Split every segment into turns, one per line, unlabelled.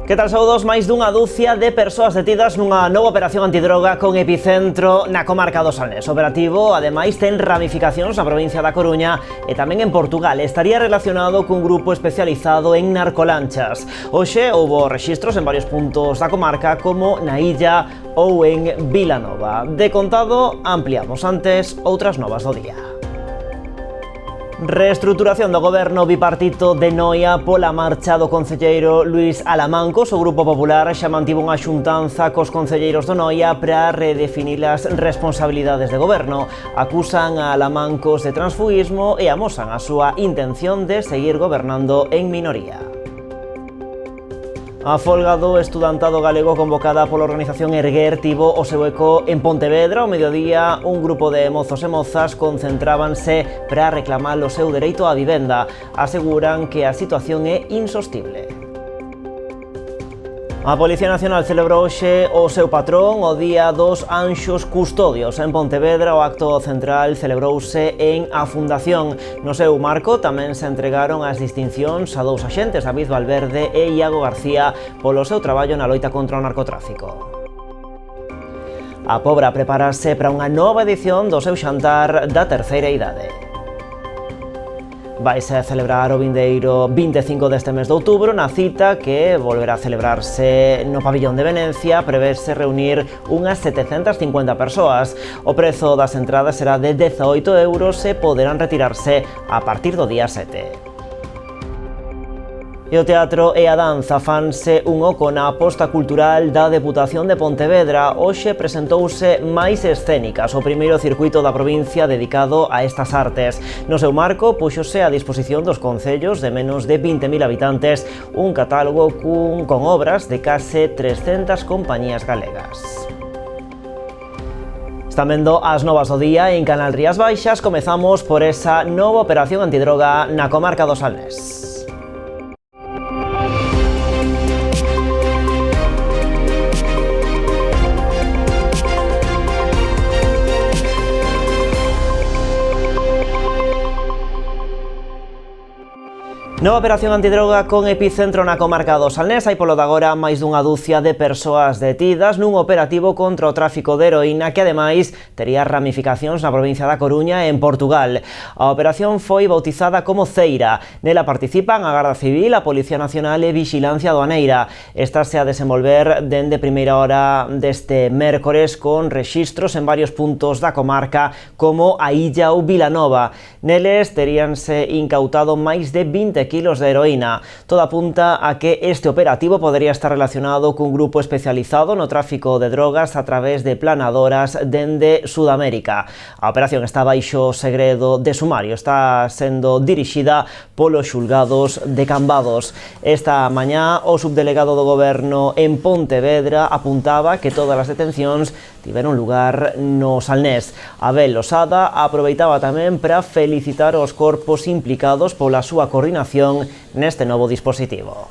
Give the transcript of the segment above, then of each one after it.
Que tal, saúdos? Máis dunha dúcia de persoas detidas nunha nova operación antidroga con epicentro na comarca do Salnés. O operativo, ademais, ten ramificacións na provincia da Coruña e tamén en Portugal. Estaría relacionado cun grupo especializado en narcolanchas. Hoxe houbo rexistros en varios puntos da comarca, como na Illa ou en Vilanova. De contado, ampliamos antes outras novas do día. Reestruturación do goberno bipartito de Noia pola marcha do concelleiro Luís Alamancos. O Grupo Popular xa mantivo unha xuntanza cos concelleiros do Noia para redefinir as responsabilidades de goberno. Acusan a Alamancos de transfugismo e amosan a súa intención de seguir gobernando en minoría. A folga do estudantado galego convocada pola organización Erguer tivo o seu eco en Pontevedra. Ao mediodía, un grupo de mozos e mozas concentrábanse para reclamar o seu dereito á vivenda. Aseguran que a situación é insostible. A Policía Nacional celebrou hoxe o seu patrón, o Día dos Anxos Custodios. En Pontevedra, o acto central celebrouse en A Fundación. No seu marco tamén se entregaron as distincións a dous axentes, David Valverde e Iago García, polo seu traballo na loita contra o narcotráfico. A Pobra preparase para unha nova edición do seu xantar da terceira idade. Vaise a celebrar o vindeiro 25 deste mes de outubro. Na cita, que volverá a celebrarse no pabillón de Venecia, prevese reunir unhas 750 persoas. O prezo das entradas será de 18 euros e poderán retirarse a partir do día 7. E o teatro e a danza fanse un oco na aposta cultural da Deputación de Pontevedra. Hoxe presentouse Máis Escénicas, o primeiro circuito da provincia dedicado a estas artes. No seu marco, púxose a disposición dos concellos de menos de 20.000 habitantes un catálogo con obras de case 300 compañías galegas. Están vendo as novas do día en Canal Rías Baixas. Comezamos por esa nova operación antidroga na comarca do Salnés. Nova operación antidroga con epicentro na comarca do Salnés. Hai polo de agora máis dunha dúcia de persoas detidas nun operativo contra o tráfico de heroína que ademais tería ramificacións na provincia da Coruña e en Portugal. A operación foi bautizada como Ceira. Nela participan a Garda Civil, a Policía Nacional e Vixilancia Aduaneira. Esta se a desenvolver dende primeira hora deste mércores con rexistros en varios puntos da comarca como a Illa ou Vilanova. Neles teríanse incautado máis de 20 kilos de heroína. Todo apunta a que este operativo podría estar relacionado cun grupo especializado no tráfico de drogas a través de planadoras dende Sudamérica. A operación está baixo segredo de sumario, está sendo dirixida polos xulgados de Cambados. Esta mañá, o subdelegado do Goberno en Pontevedra apuntaba que todas as detencións tiveron lugar no Salnés. Abel Losada aproveitaba tamén para felicitar os corpos implicados pola súa coordinación neste novo dispositivo.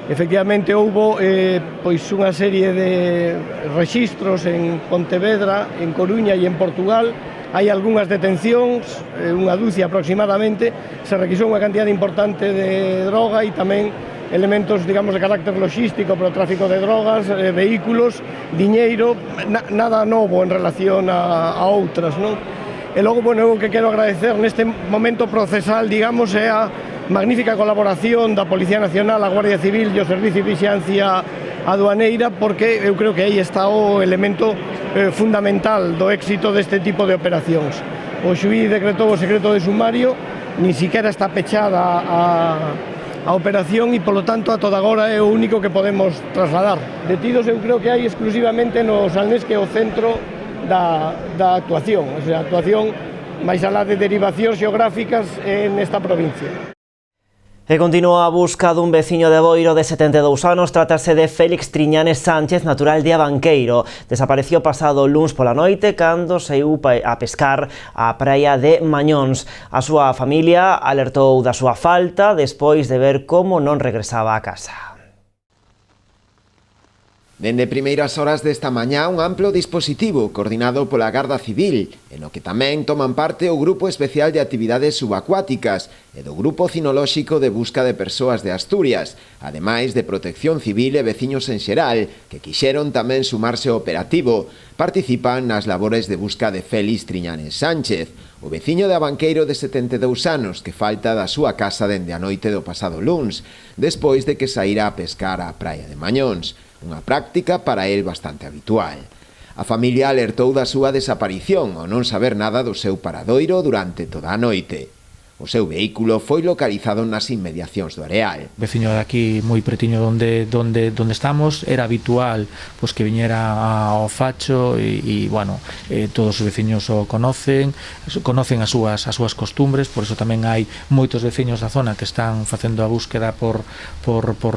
Efectivamente, houbo pois unha serie de rexistros en Pontevedra, en Coruña e en Portugal. Hai algunhas detencións, unha dúcia aproximadamente. Se requisou unha cantidad importante de droga e tamén elementos, digamos, de carácter logístico para o tráfico de drogas, vehículos, diñeiro, nada novo en relación a outras, non? E logo, bueno, o que quero agradecer neste momento procesal, digamos, é a magnífica colaboración da Policía Nacional, a Guardia Civil e o Servicio de Vixilancia Aduaneira, porque eu creo que aí está o elemento fundamental do éxito deste tipo de operacións. O xuíz decretou o secreto de sumario, ni siquiera está pechada a operación e, polo tanto, a toda agora é o único que podemos trasladar. Detidos eu creo que hai exclusivamente no Salnés, que é o centro da actuación, o sea, a actuación máis alá de derivacións xeográficas nesta provincia.
E continúa a busca dun veciño de Boiro de 72 anos. Trátase de Félix Triñanes Sánchez, natural de Abanqueiro. Desapareció pasado luns pola noite cando saiu a pescar á praia de Mañóns. A súa familia alertou da súa falta despois de ver como non regresaba a casa.
Dende primeiras horas desta mañá un amplo dispositivo coordinado pola Garda Civil, en o que tamén toman parte o Grupo Especial de Actividades Subacuáticas e do Grupo Cinolóxico de Busca de Persoas de Asturias, ademais de Protección Civil e veciños en xeral, que quixeron tamén sumarse ao operativo. Participan nas labores de busca de Félix Triñanes Sánchez, o veciño de Abanqueiro de 72 anos que falta da súa casa dende a noite do pasado luns, despois de que saíra a pescar á praia de Mañóns. Unha práctica para el bastante habitual. A familia alertou da súa desaparición ao non saber nada do seu paradoiro durante toda a noite. O seu vehículo foi localizado nas inmediacións do areal.
Veciño de aquí moi pretiño donde estamos, era habitual pues, que viñera ao facho e bueno, todos os veciños o conocen as súas costumbres, por eso tamén hai moitos veciños da zona que están facendo a búsqueda por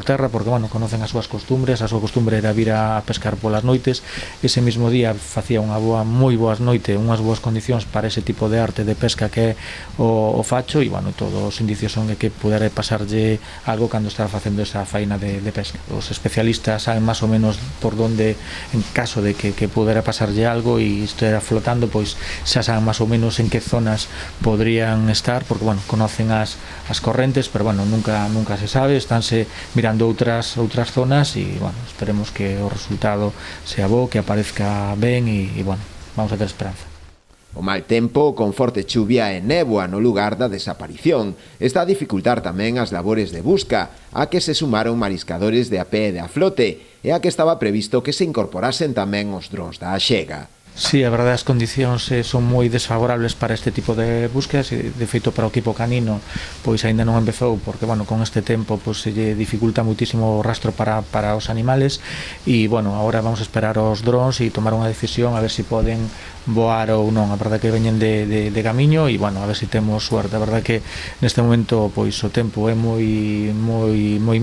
terra, porque bueno, conocen as súas costumbres, a súa costumbre era vir a pescar polas noites. Ese mismo día facía moi boas noites, unhas boas condicións para ese tipo de arte de pesca que é o facho, e bueno, todos os indicios son de que pudera pasarlle algo cando estaba facendo esa faina de pesca. Os especialistas saben máis ou menos por donde, en caso de que pudera pasarlle algo e estivera flotando, pois xa saben máis ou menos en que zonas podrían estar, porque bueno, conocen as correntes, pero bueno, nunca se sabe, estánse mirando outras zonas e bueno, esperemos que o resultado sea bo, que aparezca ben e bueno, vamos a ter esperanza.
O mal tempo, con forte chuvia e néboa no lugar da desaparición, está a dificultar tamén as labores de busca, a que se sumaron mariscadores de a pé e de a flote, e a que estaba previsto que se incorporasen tamén os drons da Axega.
Sí, a verdade, as condicións son moi desfavorables para este tipo de búsquedas e, de feito, para o equipo canino pois aínda non empezou, porque, bueno, con este tempo pois se lle dificulta muitísimo o rastro para os animales e, bueno, agora vamos a esperar os drons e tomar unha decisión a ver se poden voar ou non. A verdade que veñen de camiño e, bueno, a ver se temos suerte. A verdade que neste momento pois o tempo é moi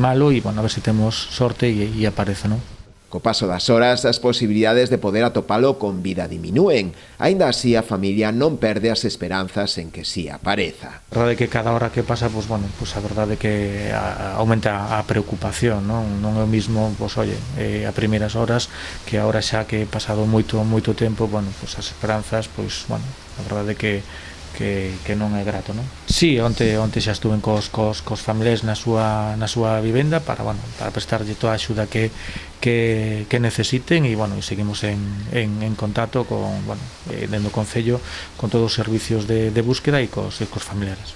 malo e, bueno, a ver se temos sorte e aparece, non?
Co paso das horas, as posibilidades de poder atopalo con vida diminúen. Aínda así, a familia non perde as esperanzas en que si apareza.
A verdade que cada hora que pasa, pues, bueno, pues, a verdade que aumenta a preocupación, non é o mismo, pues, oye, a primeiras horas que agora xa que he pasado moito tempo, bueno, pues, as esperanzas, pues, bueno, a verdade que non é grato, non? Sí, onte xa estuve cos familiares na súa vivenda para prestarlle toda a axuda que necesiten e, bueno, seguimos en contacto con, bueno, dentro do Concello con todos os servicios de búsqueda e cos familiares.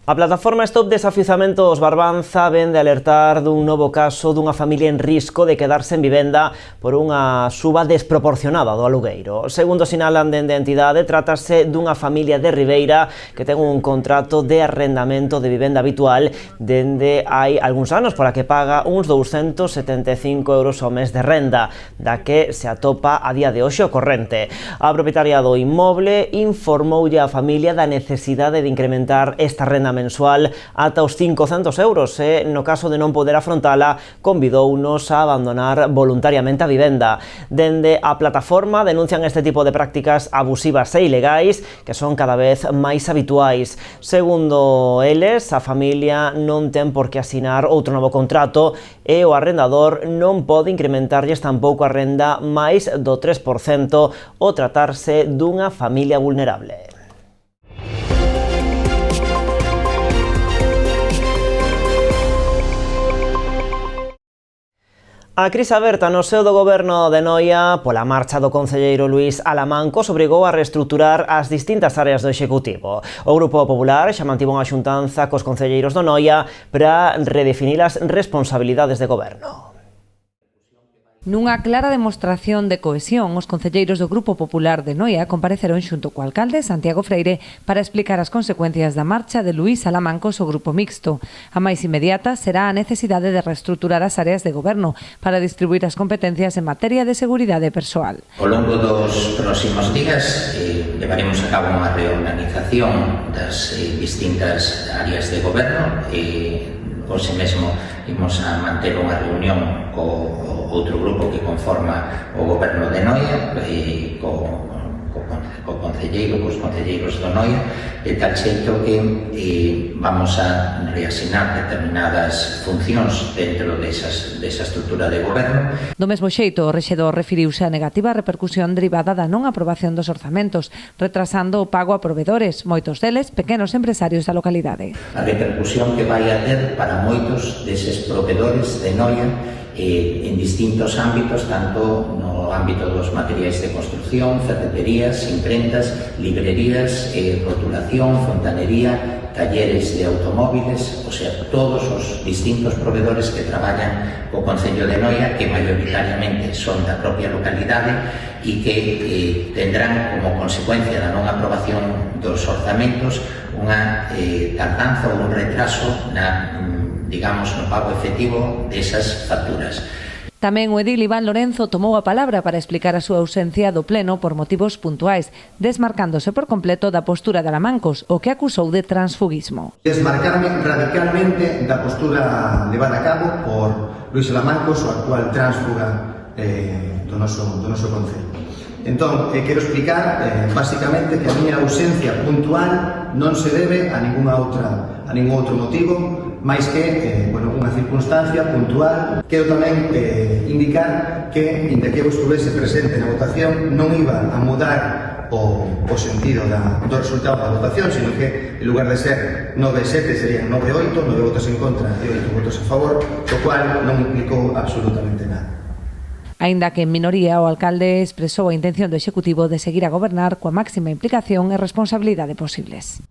A plataforma Stop Desafiuzamentos Barbanza ven de alertar dun novo caso dunha familia en risco de quedarse en vivenda por unha suba desproporcionada do alugueiro. Segundo sinalan dende a entidade, trátase dunha familia de Ribeira que ten un contrato de arrendamento de vivenda habitual dende hai algúns anos, pola que paga uns 275 euros ao mes de renda, da que se atopa a día de hoxe o corrente. A propietaria do inmoble informoulle á familia da necesidade de incrementar esta renda mensual ata os 500 euros e, no caso de non poder afrontala, convidounos a abandonar voluntariamente a vivenda. Dende a plataforma denuncian este tipo de prácticas abusivas e ilegais que son cada vez máis habituais. Segundo eles, a familia non ten por que asinar outro novo contrato e o arrendador non pode incrementarlles tampouco a renda máis do 3% ao tratarse dunha familia vulnerable. A crise aberta no seo do goberno de Noia pola marcha do concelleiro Luís Alamancos obrigou a reestruturar as distintas áreas do Executivo. O Grupo Popular xa mantivo unha xuntanza cos concelleiros do Noia para redefinir as responsabilidades de goberno.
Nunha clara demostración de cohesión, os concelleiros do Grupo Popular de Noia compareceron xunto co alcalde Santiago Freire para explicar as consecuencias da marcha de Luís Alamancos ao Grupo Mixto. A máis inmediata será a necesidade de reestruturar as áreas de goberno para distribuir as competencias en materia de seguridade persoal.
Ao longo dos próximos días levaremos a cabo unha reorganización das distintas áreas de goberno e hoxe mesmo imos a manter unha reunión co outro grupo que conforma o goberno de Noia e co co concelleiro, cos concelleiros do Noia, de tal xeito que vamos a reasignar determinadas funcións dentro desa estrutura de goberno.
Do mesmo xeito, o rexedor referiuse á negativa repercusión derivada da non aprobación dos orzamentos, retrasando o pago a provedores, moitos deles pequenos empresarios da localidade.
A repercusión que vai a ter para moitos deses provedores de Noia en distintos ámbitos, tanto no ámbito dos materiais de construcción, ferreterías, imprentas, librerías, rotulación, fontanería, talleres de automóviles, o sea, todos os distintos provedores que traballan co Concello de Noia, que maioritariamente son da propia localidade e que tendrán como consecuencia da non aprobación dos orzamentos unha tardanza ou un retraso no pago efectivo desas facturas.
Tamén o edil Iván Lorenzo tomou a palabra para explicar a súa ausencia do pleno por motivos puntuais, desmarcándose por completo da postura de Alamancos, o que acusou de transfugismo.
Desmarcarme radicalmente da postura levada a cabo por Luís Alamancos, o actual tránsfuga do noso concello. Entón, quero explicar basicamente que a miña ausencia puntual non se debe a ningún outro motivo máis que unha circunstancia puntual. Quero tamén indicar que, inda que eu estuvese presente na votación, non iba a mudar o sentido do resultado da votación, sino que, en lugar de ser 9-7, serían 9-8, 9 votos en contra e 8 votos a favor, o cual non implicou absolutamente nada.
Aínda que en minoría, o alcalde expresou a intención do Executivo de seguir a gobernar coa máxima implicación e responsabilidade posibles.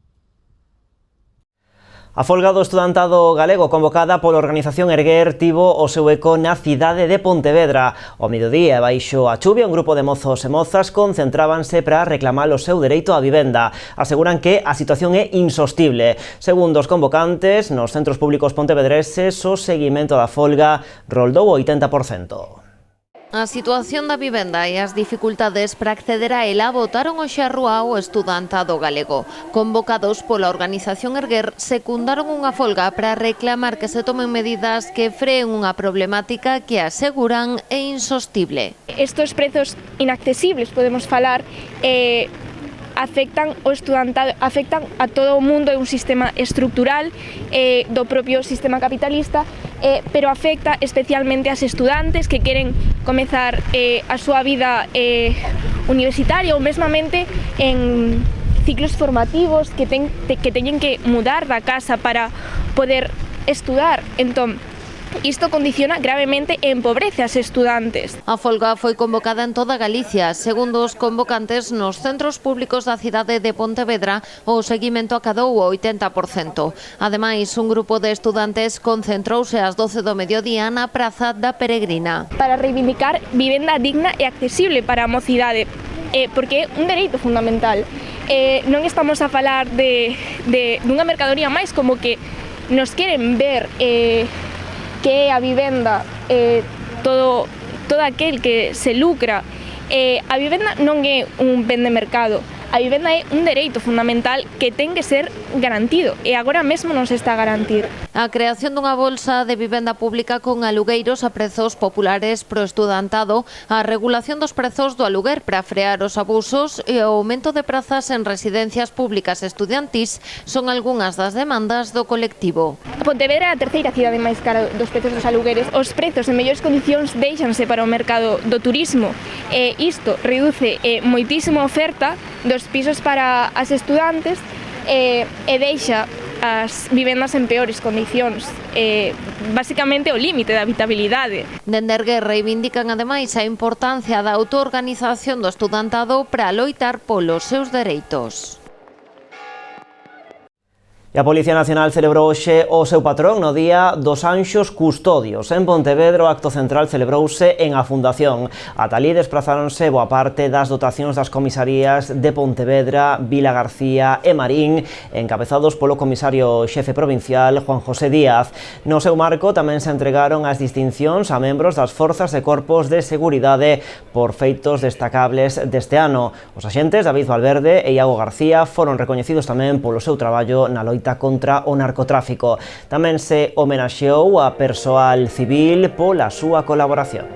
A folga do estudantado galego convocada pola organización Erguer tivo o seu eco na cidade de Pontevedra. Ao mediodía, baixo a chuvia, un grupo de mozos e mozas concentrábanse para reclamar o seu dereito á vivenda. Aseguran que a situación é insostible. Segundo os convocantes, nos centros públicos pontevedreses, o seguimento da folga roldou o 80%.
A situación da vivenda e as dificultades para acceder a ela botaron hoxe á rúa o estudantado galego. Convocados pola organización Erguer, secundaron unha folga para reclamar que se tomen medidas que freen unha problemática que aseguran é insostible.
Estos prezos inaccesibles, podemos falar, afectan o estudantado, afectan a todo o mundo, é un sistema estructural do propio sistema capitalista, pero afecta especialmente ás estudantes que queren comezar a súa vida universitaria ou mesmamente en ciclos formativos que teñen que mudar da casa para poder estudar. Entón, isto condiciona gravemente e empobrece as estudantes.
A folga foi convocada en toda Galicia. Segundo os convocantes, nos centros públicos da cidade de Pontevedra, o seguimento acadou o 80%. Ademais, un grupo de estudantes concentrouse ás 12 do mediodía na Praza da Peregrina.
Para reivindicar vivenda digna e accesible para a mocidade, porque é un dereito fundamental. Non estamos a falar dunha mercadoría máis, como que nos queren ver que a vivenda, todo aquel que se lucra, a vivenda non é un ben de mercado, a vivenda é un dereito fundamental que ten que ser garantido e agora mesmo non se está a garantir.
A creación dunha bolsa de vivenda pública con alugueiros a prezos populares pro estudantado, a regulación dos prezos do aluguer para frear os abusos e o aumento de prazas en residencias públicas estudiantís son algunhas das demandas do colectivo.
Pontevedra é a terceira cidade máis cara dos prezos dos alugueres. Os prezos en mellores condicións déixanse para o mercado do turismo e isto reduce moitísimo a oferta dos pisos para as estudantes e deixa as vivendas en peores condicións, basicamente o límite da habitabilidade.
Dende Erguer reivindican ademais a importancia da autoorganización do estudantado para loitar polos seus dereitos.
E a Policía Nacional celebrou hoxe o seu patrón no Día dos Anxos Custodios. En Pontevedra o acto central celebrouse en a Fundación. Ata alí desplazáronse boa parte das dotacións das comisarías de Pontevedra, Vila García e Marín, encabezados polo comisario xefe provincial Juan José Díaz. No seu marco tamén se entregaron as distincións a membros das forzas e corpos de seguridade por feitos destacables deste ano. Os axentes David Valverde e Iago García foron recoñecidos tamén polo seu traballo na loita contra o narcotráfico. Tamén se homenaxeou a persoal civil pola súa colaboración.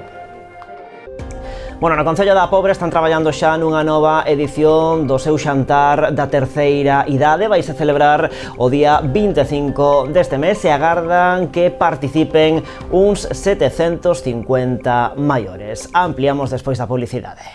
Bueno, no Concello da Pobra están traballando xa nunha nova edición do seu xantar da terceira idade. Vaise celebrar o día 25 deste mes e agardan que participen uns 750 maiores. Ampliamos despois da publicidade.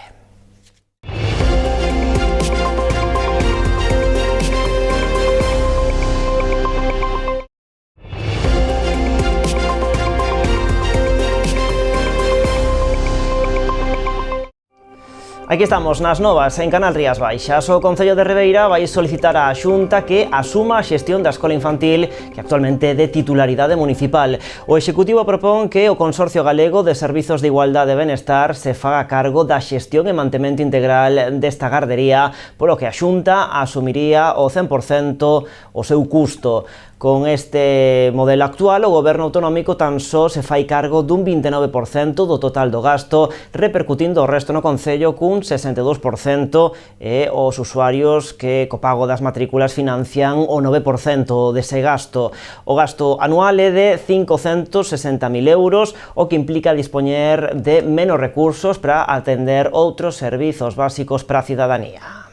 Aquí estamos nas novas en Canal Rías Baixas. O Concello de Ribeira vai solicitar á Xunta que asuma a xestión da escola infantil que actualmente é de titularidade municipal. O Executivo propón que o Consorcio Galego de Servizos de Igualdade e Benestar se faga cargo da xestión e mantemento integral desta gardería, polo que a Xunta asumiría o 100% o seu custo. Con este modelo actual, o Goberno autonómico tan só se fai cargo dun 29% do total do gasto, repercutindo o resto no Concello cun 62% e os usuarios que co pago das matrículas financian o 9% dese gasto. O gasto anual é de 560.000 euros, o que implica dispoñer de menos recursos para atender outros servizos básicos para a cidadanía.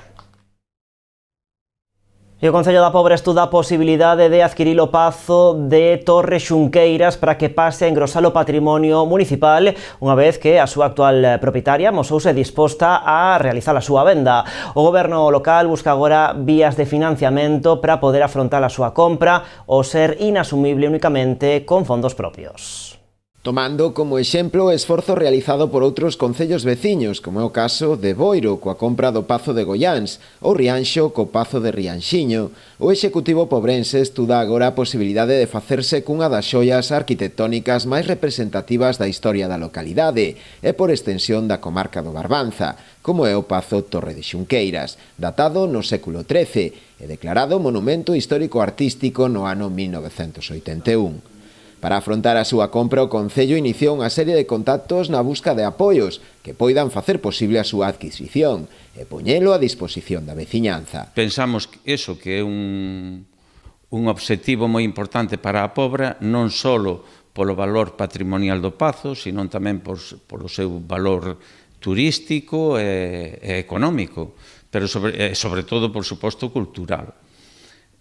E o Concello da Pobra estuda a posibilidade de adquirir o pazo de Torre Xunqueiras para que pase a engrosar o patrimonio municipal, unha vez que a súa actual propietaria amosouse disposta a realizar a súa venda. O Goberno local busca agora vías de financiamento para poder afrontar a súa compra ou ser inasumible únicamente con fondos propios.
Tomando como exemplo o esforzo realizado por outros concellos veciños, como é o caso de Boiro, coa compra do Pazo de Goiáns, ou Rianxo, co Pazo de Rianxiño, o Executivo pobrense estuda agora a posibilidade de facerse cunha das xoias arquitectónicas máis representativas da historia da localidade e por extensión da comarca do Barbanza, como é o Pazo Torre de Xunqueiras, datado no século XIII e declarado Monumento Histórico Artístico no ano 1981. Para afrontar a súa compra, o Concello iniciou unha serie de contactos na busca de apoios que poidan facer posible a súa adquisición e poñelo a disposición da veciñanza.
Pensamos que eso que é un obxectivo moi importante para a Pobra, non só polo valor patrimonial do Pazo, sino tamén polo seu valor turístico e económico, pero sobre todo, por suposto, cultural.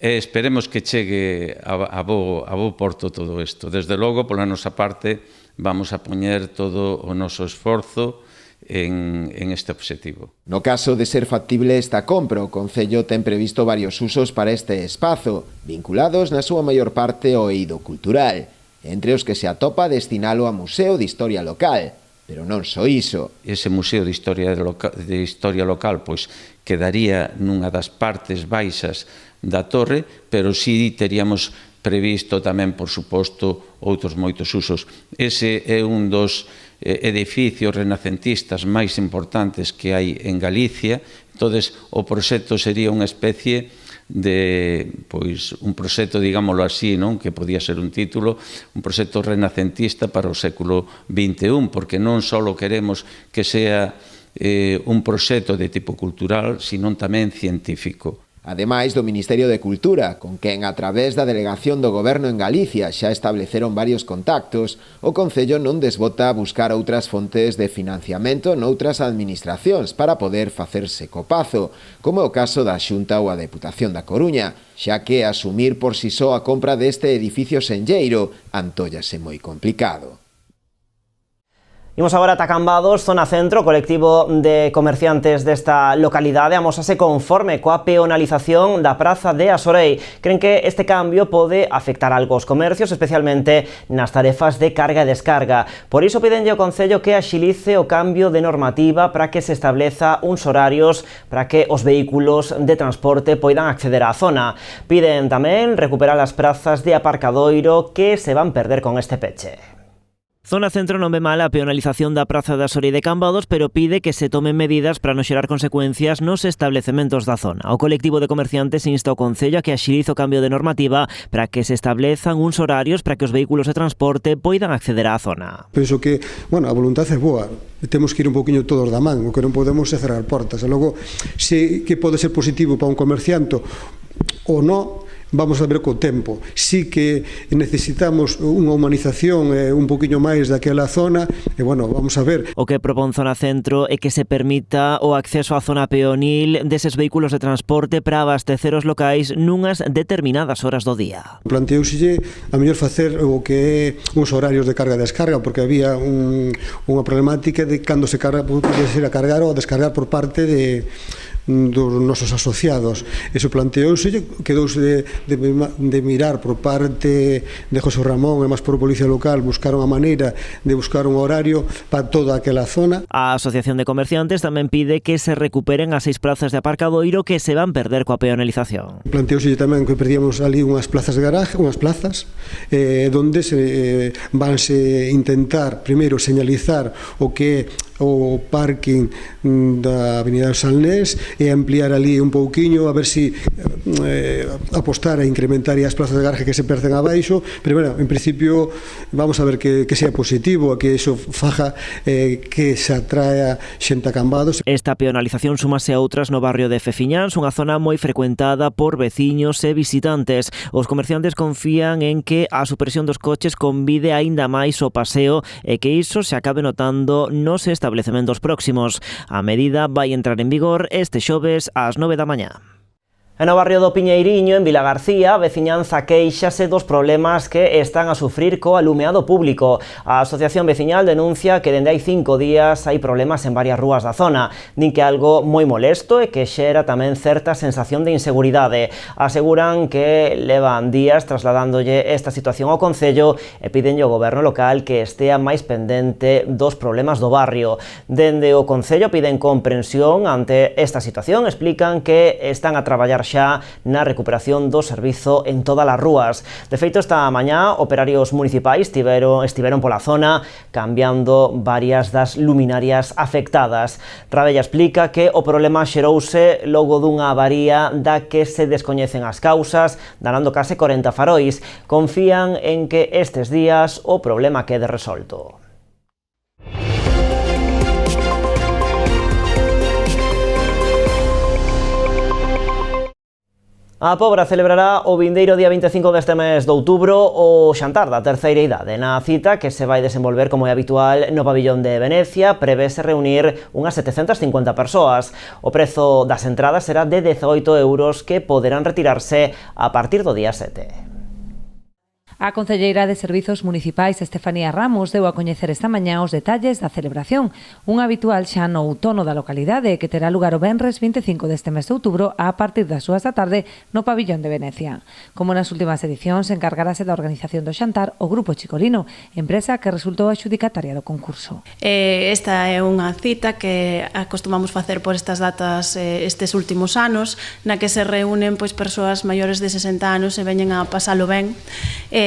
Esperemos que chegue a bo porto todo isto. Desde logo, pola nosa parte, vamos a poñer todo o noso esforzo en este obxectivo.
No caso de ser factible esta compra, o Concello ten previsto varios usos para este espazo, vinculados na súa maior parte ao eido cultural, entre os que se atopa destinalo a Museo de Historia Local. Pero non só iso.
Ese Museo de Historia Local pois quedaría nunha das partes baixas da torre, pero si teríamos previsto tamén, por suposto, outros moitos usos. Ese é un dos edificios renacentistas máis importantes que hai en Galicia. Entonces, o proxecto sería unha especie de, pois, un proxecto, digámoslo así, non? Que podía ser un título, un proxecto renacentista para o século XXI, porque non só queremos que sea un proxecto de tipo cultural, sino tamén científico.
Ademais do Ministerio de Cultura, con quen a través da Delegación do Goberno en Galicia xa estableceron varios contactos, o Concello non desbota a buscar outras fontes de financiamento noutras administracións para poder facerse co Pazo, como é o caso da Xunta ou a Deputación da Coruña, xa que asumir por si só a compra deste edificio senlleiro antóllase moi complicado.
Imos agora ata Cambados, zona centro. O colectivo de comerciantes desta localidade amosase conforme coa peonalización da praza de Asorei. Creen que este cambio pode afectar algo aos comercios, especialmente nas tarefas de carga e descarga. Por iso pidenlle ao Concello que axilice o cambio de normativa para que se estableza uns horarios para que os vehículos de transporte poidan acceder á zona. Piden tamén recuperar as prazas de aparcadoiro que se van perder con este peche. Zona Centro non ve mal a peonalización da praza de Asorei de Cambados, pero pide que se tomen medidas para non xerar consecuencias nos establecementos da zona. O colectivo de comerciantes insta ao Concello a que axilice o cambio de normativa para que se establezan uns horarios para que os vehículos de transporte poidan acceder á zona.
Penso que, a voluntade é boa. Temos que ir un poquinho todos da man, o que non podemos é cerrar portas. E logo, se que pode ser positivo para un comerciante ou non, vamos a ver co tempo. Sí que necesitamos unha humanización un poquinho máis daquela zona, e bueno, vamos a ver.
O que propón Zona Centro é que se permita o acceso á zona peonil deses vehículos de transporte para abastecer os locais nunhas determinadas horas do día.
Planteouselle a mellor facer o que é uns horarios de carga e descarga, porque había unha problemática de cando se carga, podía ser a cargar ou a descargar por parte dos nosos asociados. Eso planteouse, quedouse de mirar por parte de José Ramón e máis por Policía Local, buscaron a maneira de buscar un horario para toda aquela zona.
A Asociación de Comerciantes tamén pide que se recuperen as 6 plazas de aparcadoiro que se van perder coa peonalización.
Planteouse tamén que perdíamos ali unhas plazas de garaje, unhas plazas donde vanse intentar primeiro señalizar o que é o parking da Avenida de Salnés e ampliar ali un pouquiño, a ver si apostar a incrementar as plazas de garaje que se perden abaixo, pero bueno, en principio vamos a ver que sea positivo, a que iso faja que se atraia xente a Cambados.
Esta peonalización súmase a outras no barrio de Fefiñáns, unha zona moi frecuentada por veciños e visitantes. Os comerciantes confían en que a supresión dos coches convide aínda máis o paseo e que iso se acabe notando nos establecementos próximos. A medida vai entrar en vigor este xoves ás 9 da mañá. E no barrio do Piñeiriño, en Vilagarcía, a veciñanza quéixase dos problemas que están a sufrir co alumeado público. A Asociación Veciñal denuncia que dende hai 5 días hai problemas en varias rúas da zona. Din que é algo moi molesto e que xera tamén certa sensación de inseguridade. Aseguran que levan días trasladándolle esta situación ao Concello e pídenlle ao goberno local que estea máis pendente dos problemas do barrio. Dende o Concello piden comprensión ante esta situación, explican que están a traballar xa na recuperación do servizo en todas as rúas. De feito, esta mañá, operarios municipais estiveron pola zona cambiando varias das luminarias afectadas. Rabella explica que o problema xerouse logo dunha avaría da que se descoñecen as causas, danando case 40 farois. Confían en que estes días o problema quede resolto. A Pobra celebrará o vindeiro día 25 deste mes de outubro o xantar da terceira idade. Na cita, que se vai desenvolver como é habitual no pabillón de Venecia, prevese reunir unhas 750 persoas. O prezo das entradas será de 18 euros que poderán retirarse a partir do día 7.
A concelleira de Servizos Municipais, Estefanía Ramos, deu a coñecer esta mañá os detalles da celebración, un habitual xa no outono da localidade que terá lugar o venres 25 deste mes de outubro a partir das 2 da tarde no pabillón de Venecia. Como nas últimas edicións, encargarase da organización do xantar o Grupo Chicolino, empresa que resultou adxudicataria do concurso.
Esta é unha cita que acostumamos facer por estas datas estes últimos anos, na que se reúnen persoas maiores de 60 anos e veñen a pasalo ben,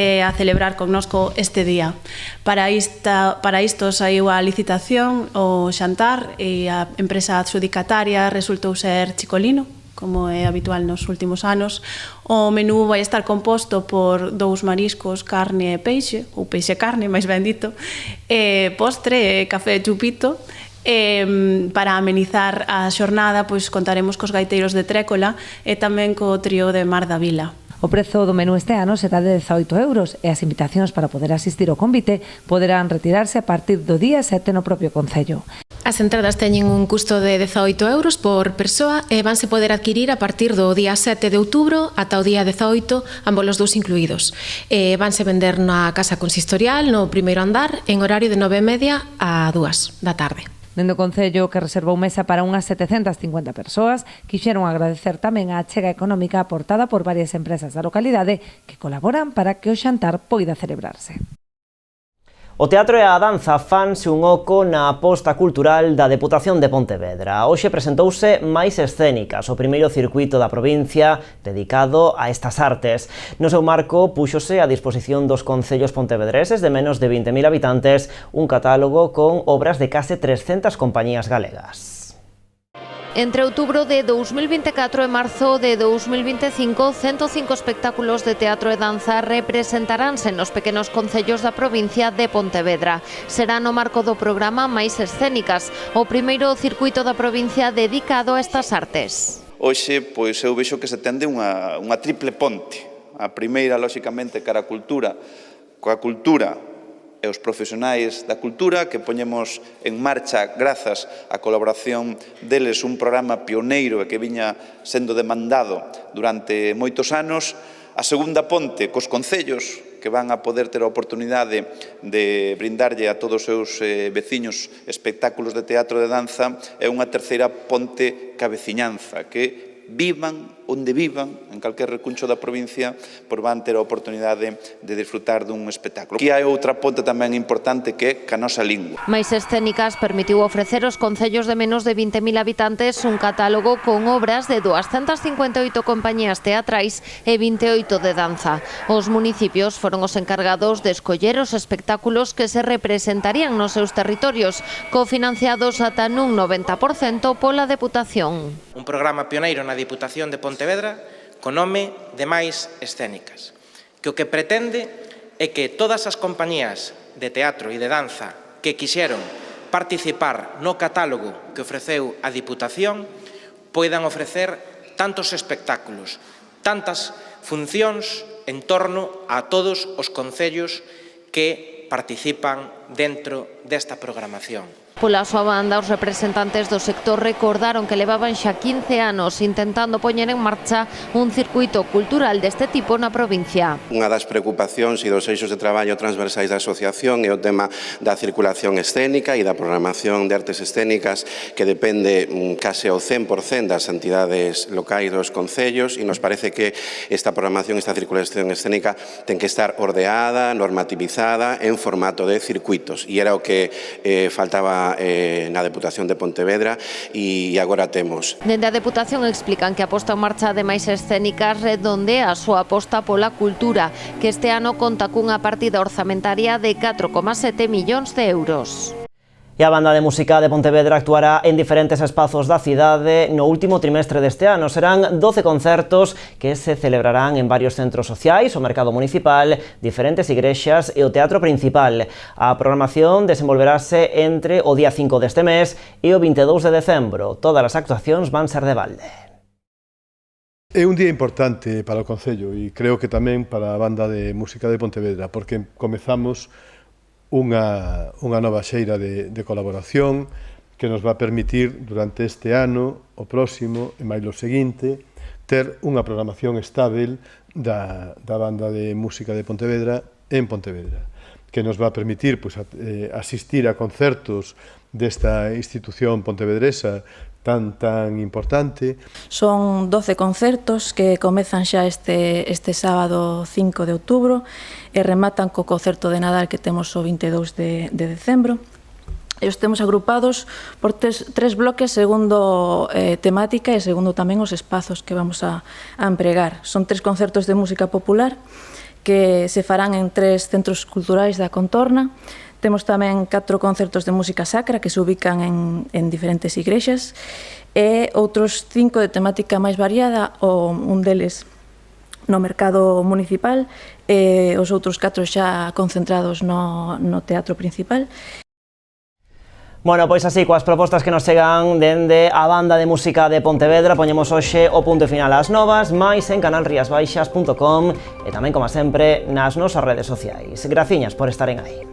a celebrar connosco este día. Para isto saiu a licitación, o xantar, e a empresa adxudicataria resultou ser Chicolino, como é habitual nos últimos anos. O menú vai estar composto por 2 mariscos, carne e peixe, ou peixe-carne, máis ben dito, postre e café e chupito. Para amenizar a xornada, contaremos cos gaiteiros de Trécola e tamén co trío de Mar da Vila.
O prezo do menú este ano será de 18 euros e as invitacións para poder asistir ao convite poderán retirarse a partir do día 7 no propio Concello.
As entradas teñen un custo de 18 euros por persoa e vanse poder adquirir a partir do día 7 de outubro ata o día 18, ambos os dous incluídos. Vanse vender na Casa Consistorial, no primeiro andar, en horario de 9:30 a 2 da tarde.
Dende o Concello, que reservou mesa para unhas 750 persoas, quixeron agradecer tamén a achega económica aportada por varias empresas da localidade que colaboran para que o xantar poida celebrarse.
O teatro e a danza fanse un oco na aposta cultural da Deputación de Pontevedra. Hoxe presentouse Máis Escénicas, o primeiro circuito da provincia dedicado a estas artes. No seu marco, púxose a disposición dos concellos pontevedreses de menos de 20.000 habitantes un catálogo con obras de case 300 compañías galegas.
Entre outubro de 2024 e marzo de 2025, 105 espectáculos de teatro e danza representaránse nos pequenos concellos da provincia de Pontevedra. Será no marco do programa Máis Escénicas, o primeiro circuito da provincia dedicado a estas artes.
Hoxe, eu vexo que se tende unha triple ponte A primeira, lóxicamente, cara a cultura, coa cultura e os profesionais da cultura que poñemos en marcha grazas á colaboración deles un programa pioneiro e que viña sendo demandado durante moitos anos. A segunda ponte cos concellos que van a poder ter a oportunidade de brindarlle a todos os seus veciños espectáculos de teatro e de danza, e unha terceira ponte ca veciñanza, que vivan onde vivan, en calquer recuncho da provincia, por van ter a oportunidade de disfrutar dun espectáculo. Aquí hai outra ponte tamén importante que é ca nosa lingua.
Mais Escénicas permitiu ofrecer aos concellos de menos de 20.000 habitantes un catálogo con obras de 258 compañías teatrais e 28 de danza. Os municipios foron os encargados de escoller os espectáculos que se representarían nos seus territorios, cofinanciados ata nun 90% pola Deputación.
Un programa pioneiro na Diputación de Pontevedra con nome de Máis Escénicas, que o que pretende é que todas as compañías de teatro e de danza que quixeron participar no catálogo que ofreceu a Diputación poidan ofrecer tantos espectáculos, tantas funcións en torno a todos os concellos que participan dentro desta programación.
Pola súa banda, os representantes do sector recordaron que levaban xa 15 anos intentando poñer en marcha un circuito cultural deste tipo na provincia.
Unha das preocupacións e dos eixos de traballo transversais da asociación é o tema da circulación escénica e da programación de artes escénicas, que depende case ao 100% das entidades locais dos concellos, e nos parece que esta programación, esta circulación escénica ten que estar ordeada, normativizada en formato de circuitos, e era o que faltaba na Deputación de Pontevedra, e agora temos.
Dende a Deputación explican que a posta en marcha de Máis Escénicas redondea a súa aposta pola cultura, que este ano conta cunha partida orzamentaria de 4,7 millóns de euros.
E a Banda de Música de Pontevedra actuará en diferentes espazos da cidade no último trimestre deste ano. Serán 12 concertos que se celebrarán en varios centros sociais, o mercado municipal, diferentes igrexas e o teatro principal. A programación desenvolverase entre o día 5 deste mes e o 22 de decembro. Todas as actuacións van ser de balde.
É un día importante para o Concello e creo que tamén para a Banda de Música de Pontevedra, porque comezamos unha nova xeira de colaboración que nos va a permitir durante este ano, o próximo e máis o seguinte, ter unha programación estável da Banda de Música de Pontevedra en Pontevedra, que nos va a permitir asistir a concertos desta institución pontevedresa tan importante.
Son 12 concertos que comezan xa este sábado 5 de outubro e rematan co concerto de Nadal que temos o 22 de decembro. E os temos agrupados por tres bloques segundo temática e segundo tamén os espazos que vamos a empregar. Son 3 concertos de música popular que se farán en 3 centros culturais da contorna. Temos tamén 4 concertos de música sacra que se ubican en diferentes igrexas e outros 5 de temática máis variada, un deles no mercado municipal e os outros 4 xa concentrados no teatro principal.
Bueno, pois así, coas propostas que nos chegan dende a Banda de Música de Pontevedra, poñemos hoxe o punto final ás novas, máis en canalriasbaixas.com e tamén, como sempre, nas nosas redes sociais. Graciñas por estaren aí.